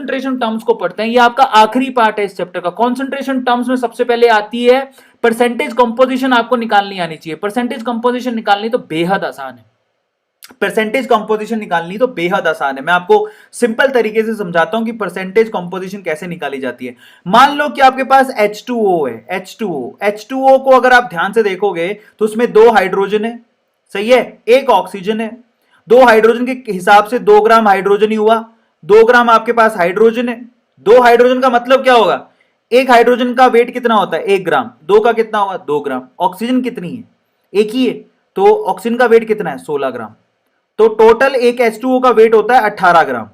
Concentration terms को पढ़ते हैं। ये आपका आखिरी पार्ट है इस चैप्टर का। कॉन्सेंट्रेशन टर्म्स में सबसे पहले आती है परसेंटेज कंपोजिशन, आपको निकालनी आनी चाहिए। परसेंटेज कंपोजिशन निकालनी तो बेहद आसान है, परसेंटेज कंपोजिशन निकालनी तो बेहद आसान है। मैं आपको सिंपल तरीके से समझाता हूं कि परसेंटेज कंपोजिशन कैसे निकाली जाती है। मान लो कि आपके पास H2O है, H2O को अगर आप ध्यान से देखोगे तो उसमें 2 हाइड्रोजन है, सही है, 1 ऑक्सीजन है। 2 हाइड्रोजन के हिसाब से 2 ग्राम हाइड्रोजन ही हुआ, 2 ग्राम आपके पास हाइड्रोजन है। 2 हाइड्रोजन का मतलब क्या होगा, एक हाइड्रोजन का वेट कितना होता है 1 ग्राम, 2 का कितना होगा 2 ग्राम। ऑक्सीजन कितनी है, एक ही है, तो ऑक्सीजन का वेट कितना है 16 ग्राम। तो टोटल एक H2O का वेट होता है 18 ग्राम।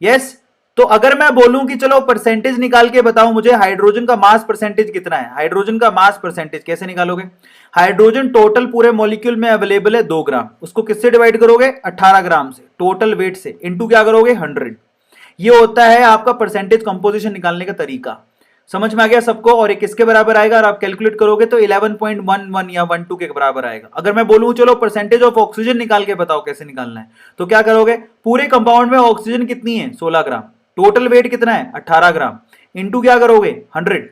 यस, तो अगर मैं बोलूं कि चलो परसेंटेज निकाल के बताओ मुझे हाइड्रोजन का मास परसेंटेज कितना है, हाइड्रोजन का मास परसेंटेज कैसे निकालोगे। हाइड्रोजन टोटल पूरे मॉलिक्यूल में अवेलेबल है 2 ग्राम, उसको किससे डिवाइड करोगे 18 ग्राम से, टोटल वेट से, इनटू क्या करोगे 100। ये होता है आपका परसेंटेज कंपोजिशन निकालने का तरीका। समझ में आ गया सबको। और ये किसके बराबर आएगा, और आप कैलकुलेट करोगे तो 11.11 या 12 के बराबर आएगा। अगर मैं बोलूं चलो परसेंटेज ऑफ ऑक्सीजन निकाल के बताओ कैसे निकालना है, तो क्या करोगे, पूरे कंपाउंड में ऑक्सीजन कितनी है 16 ग्राम, टोटल वेट कितना है 18 ग्राम, इनटू क्या करोगे 100।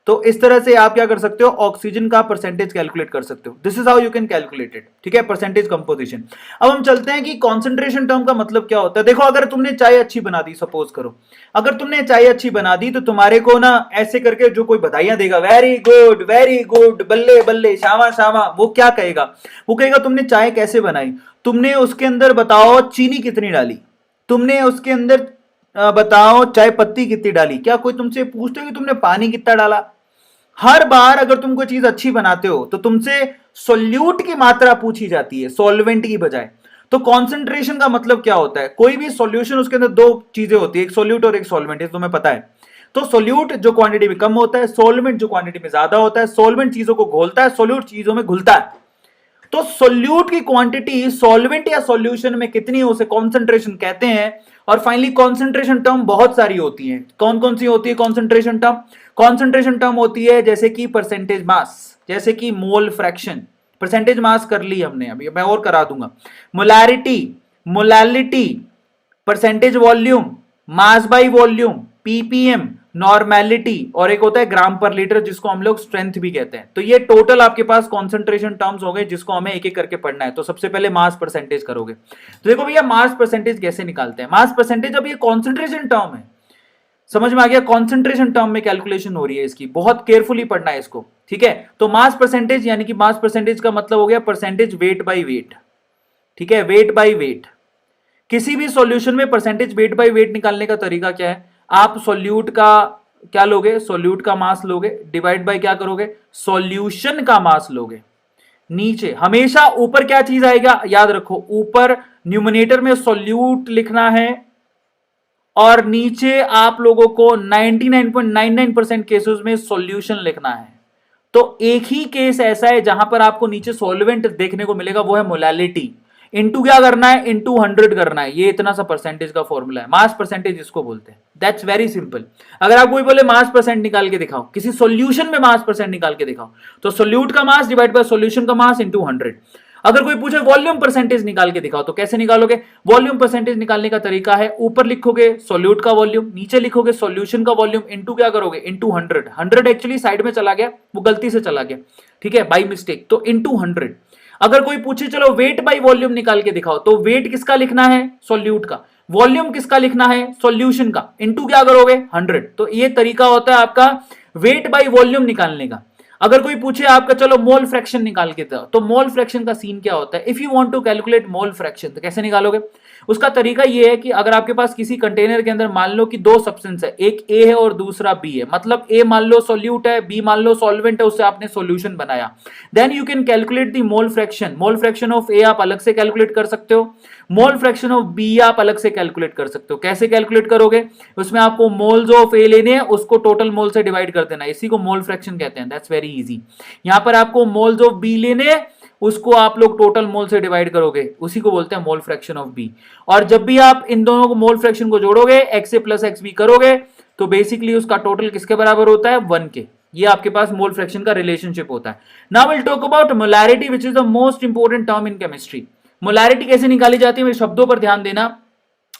तो इस तरह से आप क्या कर सकते हो, ऑक्सीजन का परसेंटेज कैलकुलेट कर सकते हो। This is how you can calculate it, ठीक है, परसेंटेज कंपोजिशन। अब हम चलते हैं कि कॉन्सेंट्रेशन टर्म का मतलब क्या होता है। देखो अगर तुमने चाय अच्छी बना दी, सपोज करो अगर तुमने चाय अच्छी बना दी, तो तुम्हारे को ना ऐसे करके जो कोई बधाइयां देगा, वेरी गुड, बल्ले बल्ले, शामा शामा, वो क्या कहेगा, वो कहेगा तुमने चाय कैसे बनाई, तुमने उसके अंदर बताओ चीनी कितनी डाली, तुमने उसके अंदर बताओ चाय पत्ती कितनी डाली। क्या कोई तुमसे पूछते हो कि तुमने पानी कितना डाला। हर बार अगर तुम कोई चीज अच्छी बनाते हो तो तुमसे सोल्यूट की मात्रा पूछी जाती है, सॉल्वेंट की बजाय। तो कॉन्सेंट्रेशन का मतलब क्या होता है, कोई भी सॉल्यूशन उसके अंदर 2 चीजें होती है, एक सोल्यूट और एक सॉल्वेंट, तुम्हें पता है। तो सोल्यूट जो क्वांटिटी में कम होता है, सॉल्वेंट जो क्वांटिटी में ज्यादा होता है। सॉल्वेंट चीजों को घोलता है, सोल्यूट चीजों में घुलता है। तो सोल्यूट की क्वांटिटी सॉल्वेंट या सॉल्यूशन में कितनी है उसे कॉन्सेंट्रेशन कहते हैं। और फाइनली कॉन्सेंट्रेशन टर्म बहुत सारी होती हैं। कौन कौन सी होती है कॉन्सेंट्रेशन टर्म, कॉन्सेंट्रेशन टर्म होती है जैसे कि परसेंटेज मास, जैसे कि मोल फ्रैक्शन, परसेंटेज मास कर ली हमने, अभी मैं और करा दूंगा। Molarity, molality, percentage volume, mass by volume, ppm, normality, और एक होता है ग्राम पर लीटर जिसको हम लोग स्ट्रेंथ भी कहते हैं। तो ये टोटल आपके पास कॉन्सेंट्रेशन टर्म्स हो गए जिसको हमें एक एक करके पढ़ना है। तो सबसे पहले मास परसेंटेज करोगे। तो देखो भैया मास परसेंटेज कैसे निकालते हैं। मास परसेंटेज, अब ये कॉन्सेंट्रेशन टर्म है, समझ में आ गया, कॉन्सेंट्रेशन टर्म में कैलकुलेशन हो रही है इसकी, बहुत केयरफुली पढ़ना है इसको, ठीक है। तो मास परसेंटेज यानी कि मास परसेंटेज का मतलब हो गया परसेंटेज वेट बाय वेट, ठीक है, वेट बाय वेट। किसी भी सॉल्यूशन में परसेंटेज वेट बाय वेट निकालने का तरीका क्या है, आप सॉल्यूट का क्या लोगे, सॉल्यूट का मास लोगे, डिवाइड बाय क्या करोगे, सॉल्यूशन का मास लोगे। नीचे हमेशा ऊपर क्या चीज आएगा, याद रखो, ऊपर न्यूमरेटर में सॉल्यूट लिखना है और नीचे आप लोगों को 99.99% केसेस में सॉल्यूशन लिखना है। तो एक ही केस ऐसा है जहां पर आपको नीचे सॉल्वेंट देखने को मिलेगा, वो है मोलैलिटी। इनटू क्या करना है, इनटू 100 करना है। ये इतना सा परसेंटेज का फॉर्मूला है, मास परसेंटेज इसको बोलते हैं। That's very simple. अगर आप कोई बोले मास परसेंट निकाल के दिखाओ, किसी सॉल्यूशन में मास परसेंट निकाल के दिखाओ, तो सोल्यूट का मास डिवाइड बाय सॉल्यूशन का मास इनटू 100। अगर कोई पूछे वॉल्यूम परसेंटेज निकाल के दिखाओ, तो कैसे निकालोगे, वॉल्यूम परसेंटेज निकालने का तरीका है, ऊपर लिखोगे सॉल्यूट का वॉल्यूम, नीचे लिखोगे सॉल्यूशन का वॉल्यूम, इनटू क्या करोगे, इनटू 100। 100 एक्चुअली साइड में चला गया, वो गलती से चला गया, ठीक है, बाई मिस्टेक, तो इनटू 100। अगर कोई पूछे चलो वेट बाई वॉल्यूम निकाल के दिखाओ, तो वेट किसका लिखना है, सॉल्यूट का, वॉल्यूम किसका लिखना है, सॉल्यूशन का, इनटू क्या करोगे 100। तो ये तरीका होता है आपका वेट बाई वॉल्यूम निकालने का। अगर कोई पूछे आपका चलो मोल फ्रैक्शन निकाल के दो, तो मोल फ्रैक्शन का सीन क्या होता है, if you want to calculate mole fraction तो कैसे निकालोगे। उसका तरीका ये है कि अगर आपके पास किसी कंटेनर के अंदर मान लो कि 2 सब्सटेंस है, एक ए है और दूसरा बी है, मतलब ए मान लो सॉल्यूट है, बी मान लो सॉल्वेंट है, उससे आपने सॉल्यूशन बनाया, then you can calculate the mole fraction. Mole fraction of A आप अलग से कैलकुलेट कर सकते हो, मोल फ्रैक्शन ऑफ बी आप अलग से कैलकुलेट कर सकते हो। कैसे कैलकुलेट करोगे, उसमें आपको मोल्स ऑफ ए लेने हैं, उसको टोटल मोल से डिवाइड कर देना, इसी को मोल फ्रैक्शन कहते हैं। That's very easy. यहां पर आपको मोल्स ऑफ बी लेने हैं, उसको आप लोग टोटल मोल से डिवाइड करोगे, उसी को बोलते हैं मोल फ्रैक्शन ऑफ बी। और जब भी आप इन दोनों को मोल फ्रैक्शन को जोड़ोगे, एक्स ए प्लस एक्स बी करोगे, तो बेसिकली उसका टोटल किसके बराबर होता है, 1 के। ये आपके पास मोल फ्रैक्शन का रिलेशनशिप होता है। Now will talk about molarity which is the most important term in chemistry. Molarity कैसे निकाली जाती है, मेरे शब्दों पर ध्यान देना।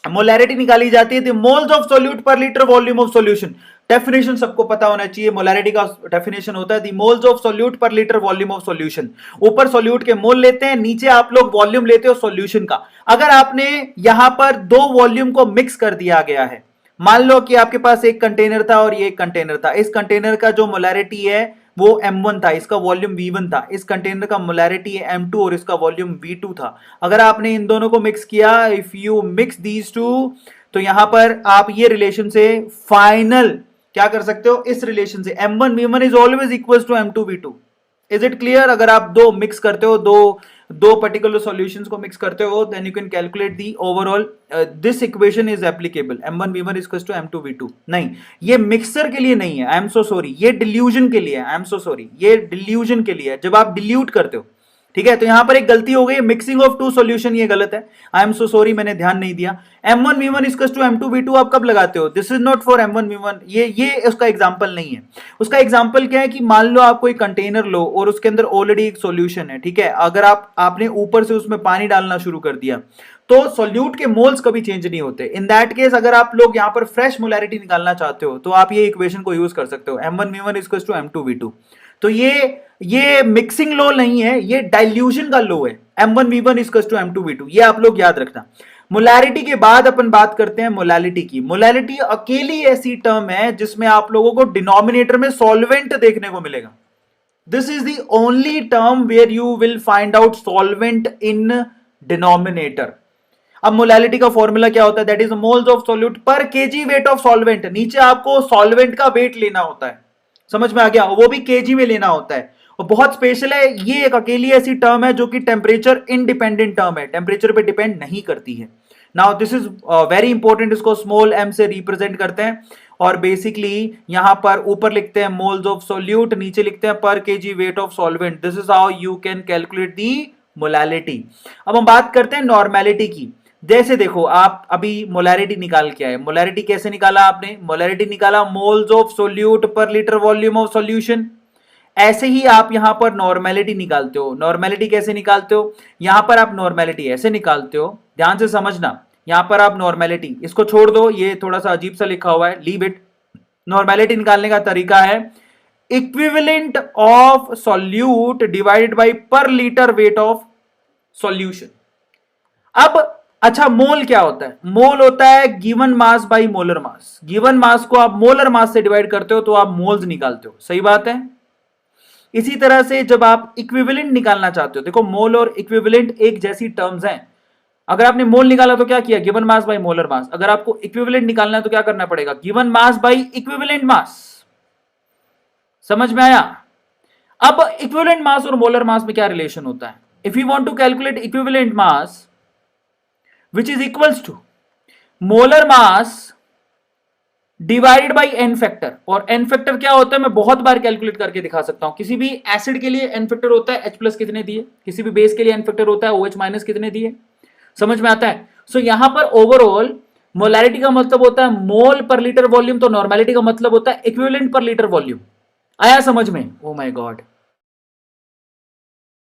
मोलैरिटी निकाली जाती है द मोल्स ऑफ सोल्यूट पर litre volume of solution. Definition सबको पता होना चाहिए, मोलैरिटी का डेफिनेशन होता है द मोल्स ऑफ सोल्यूट पर लीटर वॉल्यूम ऑफ सॉल्यूशन। ऊपर सोल्यूट के मोल लेते हैं, नीचे आप लोग वॉल्यूम लेते हो सॉल्यूशन का। अगर आपने यहां पर दो वॉल्यूम को मिक्स कर दिया गया है, मान लो कि आपके पास एक कंटेनर था और ये एक कंटेनर था, इस कंटेनर का जो मोलैरिटी है वो M1 था, इसका वॉल्यूम V1 था, इस कंटेनर का मोलैरिटी है M2 और इसका वॉल्यूम V2 था। अगर आपने इन दोनों को मिक्स किया, if you mix these two, तो यहां पर आप ये रिलेशन से फाइनल क्या कर सकते हो, इस रिलेशन से M1 V1 is always equal to M2 V2। Is it clear? अगर आप दो मिक्स करते हो, दो पर्टिकुलर सॉल्यूशंस को मिक्स करते हो, then you can calculate the overall this equation is applicable M1 V1 is equal to M2 V2। नहीं, ये मिक्सर के लिए नहीं है, आई एम सो सॉरी, ये डिल्यूजन के लिए है, आई एम सो सॉरी, ये डिल्यूजन के लिए है, जब आप डिल्यूट करते हो। ठीक है, तो यहां पर एक गलती हो गई, मिक्सिंग ऑफ टू सॉल्यूशन, ये गलत है, आई एम सो सॉरी, मैंने ध्यान नहीं दिया। M1 V1 is equal to M2 V2 आप कब लगाते हो? This is not for M1 V1, ये उसका एग्जांपल नहीं है। उसका एग्जांपल क्या है कि मान लो आप कोई कंटेनर लो और उसके अंदर ऑलरेडी एक सॉल्यूशन है, ठीक है, अगर आपने ऊपर से उसमें पानी डालना शुरू कर दिया तो सॉल्यूट के मोल्स कभी चेंज नहीं होते। इन दैट केस अगर आप लोग यहां पर फ्रेश मोलैरिटी निकालना चाहते हो तो आप ये इक्वेशन को यूज कर सकते हो, M1 V1 is equal to M2 V2। तो ये मिक्सिंग लो नहीं है, ये डाइल्यूशन का लो है, M1 V1 is equal to M2 V2, ये आप लोग याद रखना। मोलैरिटी के बाद अपन बात करते हैं मोलैलिटी की। मोलैलिटी अकेली ऐसी टर्म है जिसमें आप लोगों को डिनोमिनेटर में सॉल्वेंट देखने को मिलेगा। This is the only term where you will find out solvent in denominator. अब मोलैलिटी का फॉर्मूला क्या होता है? That is moles of solute per KG weight of solvent. नीचे आपको सॉल्वेंट का वेट लेना होता है, समझ में आ गया? वो भी केजी में लेना होता है, और बहुत स्पेशल है, ये एक अकेली ऐसी टर्म है जो कि टेम्परेचर इंडिपेंडेंट टर्म है, टेम्परेचर पे डिपेंड नहीं करती है। Now this is very important, इसको स्मॉल m से रिप्रेजेंट करते हैं और बेसिकली यहां पर ऊपर लिखते हैं मोल्स ऑफ सोल्यूट, नीचे लिखते हैं पर KG weight of solvent. This is how you can calculate the molality. अब हम बात करते हैं नॉर्मेलिटी की। जैसे देखो, आप अभी मोलैरिटी निकाल के आए, मोलैरिटी कैसे निकाला आपने? मोलैरिटी निकाला मोल्स ऑफ सोल्यूट पर लीटर वॉल्यूम ऑफ सॉल्यूशन। ऐसे ही आप यहां पर नॉर्मेलिटी निकालते हो। नॉर्मेलिटी कैसे निकालते हो? यहां पर आप नॉर्मेलिटी ऐसे निकालते हो, ध्यान से समझना। यहां पर आप नॉर्मेलिटी, इसको छोड़ दो, ये थोड़ा सा अजीब सा लिखा हुआ है, लीव इट। नॉर्मेलिटी निकालने का तरीका है equivalent of solute divided by पर लीटर वेट ऑफ सॉल्यूशन। अब अच्छा, मोल क्या होता है? मोल होता है given mass by molar mass. Given mass को आप मोलर मास से डिवाइड करते हो तो आप मोल्स निकालते हो, सही बात है। इसी तरह से जब आप इक्विवेलेंट निकालना चाहते हो, देखो मोल और इक्विवेलेंट एक जैसी टर्म्स हैं। अगर आपने मोल निकाला तो क्या किया? Given mass by molar mass. अगर आपको इक्विवेलेंट निकालना है तो क्या करना पड़ेगा? Given mass by equivalent mass. समझ में आया? अब इक्विवेलेंट मास और मोलर मास में क्या रिलेशन होता है? If you want to calculate equivalent mass which is equals to molar mass divided by N factor. और एन फैक्टर क्या होता है मैं बहुत बार कैलकुलेट करके दिखा सकता हूं। किसी भी एसिड के लिए एन फैक्टर होता है H+ कितने दिए, किसी भी बेस के लिए एन फैक्टर होता है OH- कितने दिए, समझ में आता है? सो यहां पर ओवरऑल मोलैरिटी का मतलब होता है मोल पर लीटर वॉल्यूम, तो नॉर्मेलिटी का मतलब होता है इक्विवेलेंट पर लीटर वॉल्यूम। आया समझ में? Oh my God.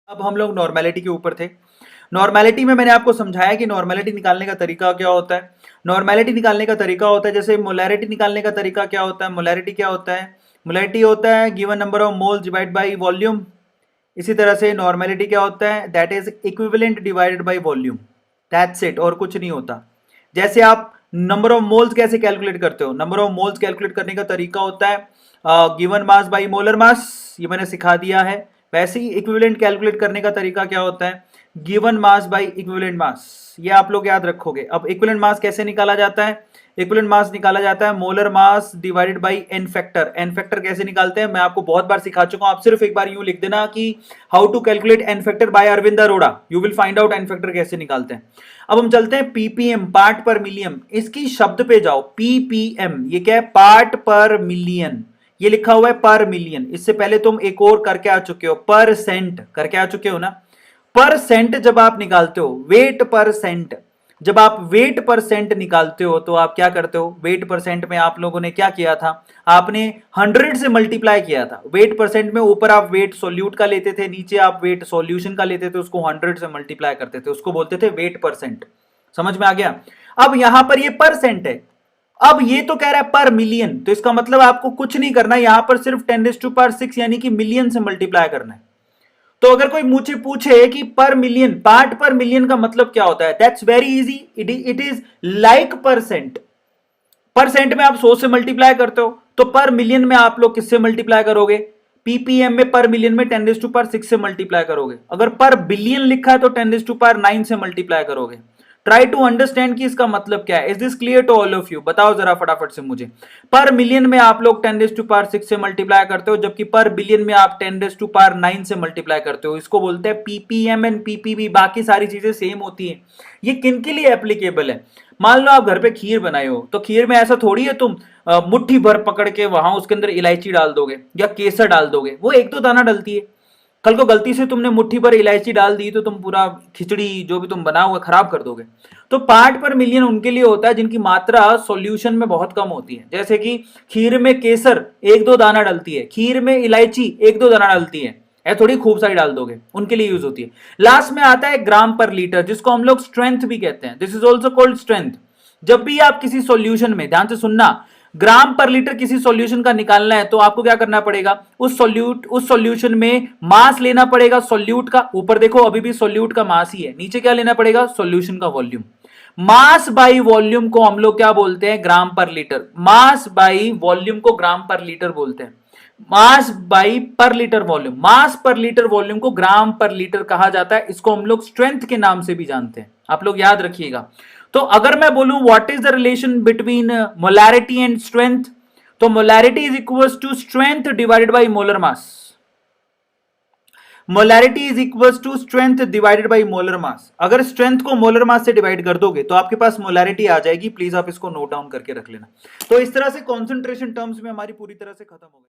अब हम लोग नॉर्मेलिटी के ऊपर थे। नॉर्मेलिटी में मैंने आपको समझाया कि नॉर्मेलिटी निकालने का तरीका क्या होता है। नॉर्मेलिटी निकालने का तरीका होता है, जैसे मोलैरिटी निकालने का तरीका क्या होता है? मोलैरिटी क्या होता है? मोलैरिटी होता है given number of moles divide by volume. इसी तरह से नॉर्मेलिटी क्या होता है? That is equivalent divided by volume, that's it, और कुछ नहीं होता। जैसे आप नंबर ऑफ मोल्स कैसे कैलकुलेट करते हो? नंबर ऑफ मोल्स कैलकुलेट करने का तरीका होता है given mass by molar mass, ये मैंने सिखा दिया है। वैसे ही इक्विवेलेंट कैलकुलेट करने का तरीका क्या होता है? Given mass by equivalent mass, ये आप लोग याद रखोगे। अब इक्विवेलेंट मास कैसे निकाला जाता है? इक्विवेलेंट मास निकाला जाता है molar mass divided by N factor. N factor कैसे निकालते हैं मैं आपको बहुत बार सिखा चुका हूं, आप सिर्फ एक बार यूं लिख देना कि how to calculate N factor by Arvind Arora, you will find out N factor कैसे निकालते हैं। अब हम चलते हैं पीपीएम, पार्ट पर मिलियन। इसकी शब्द पे जाओ, पीपीएम, ये क्या है? पार्ट पर मिलियन। ये लिखा हुआ है पर मिलियन। इससे पहले तुम एक और करके आ चुके हो, परसेंट करके आ चुके हो ना। परसेंट जब आप निकालते हो, वेट परसेंट, जब आप वेट परसेंट निकालते हो तो आप क्या करते हो? वेट परसेंट में आप लोगों ने क्या किया था? आपने 100 से मल्टीप्लाई किया था। वेट परसेंट में ऊपर आप वेट सोल्यूट का लेते थे, नीचे आप वेट सॉल्यूशन का लेते थे, उसको 100 से मल्टीप्लाई करते थे, उसको बोलते थे वेट परसेंट। समझ में आ गया? अब यहां पर ये परसेंट है, अब ये तो कह रहा है पर मिलियन, तो इसका मतलब आपको कुछ नहीं करना, यहां पर सिर्फ 10⁻6 यानी कि मिलियन से मल्टीप्लाई करना है। तो अगर कोई मुझे पूछे कि पर मिलियन, पार्ट पर मिलियन का मतलब क्या होता है, that's very easy, it is like percent. Percent में आप 100 से मल्टीप्लाई करते हो, तो पर मिलियन में आप लोग किससे मल्टीप्लाई करोगे, पीपीएम में पर मिलियन में 10⁻6 से मल्टीप्लाई करोगे। अगर पर बिलियन लिखा है तो 10⁻9 से मल्टीप्लाई करोगे। ट्राई टू अंडरस्टैंड कि इसका मतलब क्या है। Is this clear to all of you? बताओ जरा फटाफट से मुझे। पर मिलियन में आप लोग 10⁻6 से मल्टीप्लाई करते हो, जबकि पर बिलियन में आप 10⁻9 से मल्टीप्लाई करते हो। इसको बोलते हैं पीपीएम एंड पीपीबी। बाकी सारी चीजें सेम होती है। ये किन के लिए एप्लीकेबल है? मान लो आप घर पे खीर बनाए हो, तो खीर में ऐसा थोड़ी है तुम मुट्ठी भर पकड़ के वहां उसके अंदर इलायची डाल दोगे या केसर डाल दोगे, वो एक दो दाना डलती है। कल को गलती से तुमने मुट्ठी भर इलायची डाल दी तो तुम पूरा खिचड़ी जो भी तुम बनाओगे खराब कर दोगे। तो पार्ट पर मिलियन उनके लिए होता है जिनकी मात्रा सॉल्यूशन में बहुत कम होती है। जैसे कि खीर में केसर एक दो दाना डलती है, खीर में इलायची एक दो दाना डलती है, थोड़ी खूब सारी डाल दोगे, उनके लिए यूज होती है। लास्ट में आता है ग्राम पर लीटर, जिसको हम लोग स्ट्रेंथ भी कहते हैं। This is also called strength. जब भी आप किसी सॉल्यूशन में, ध्यान से सुनना, ग्राम पर लीटर किसी सॉल्यूशन का निकालना है तो आपको क्या करना पड़ेगा, उस सॉल्यूशन में मास लेना पड़ेगा सॉल्यूट का। ऊपर देखो अभी भी सॉल्यूट का मास ही है, नीचे क्या लेना पड़ेगा, सॉल्यूशन का वॉल्यूम। मास बाई वॉल्यूम को हम लोग क्या बोलते हैं, ग्राम पर लीटर। मास बाई वॉल्यूम को ग्राम पर लीटर बोलते हैं। मास बाई पर लीटर वॉल्यूम, मास पर लीटर वॉल्यूम को ग्राम पर लीटर कहा जाता है। इसको हम लोग स्ट्रेंथ के नाम से भी जानते हैं, आप लोग याद रखिएगा। तो अगर मैं बोलूं what is the relation between molarity and strength, तो molarity is equals to strength divided by molar mass. Molarity is equals to strength divided by molar mass. अगर स्ट्रेंथ को मोलर मास से डिवाइड कर दोगे तो आपके पास मोलैरिटी आ जाएगी। Please आप इसको नोट डाउन करके रख लेना। तो इस तरह से कॉन्सेंट्रेशन टर्म्स में हमारी पूरी तरह से खत्म हो गई।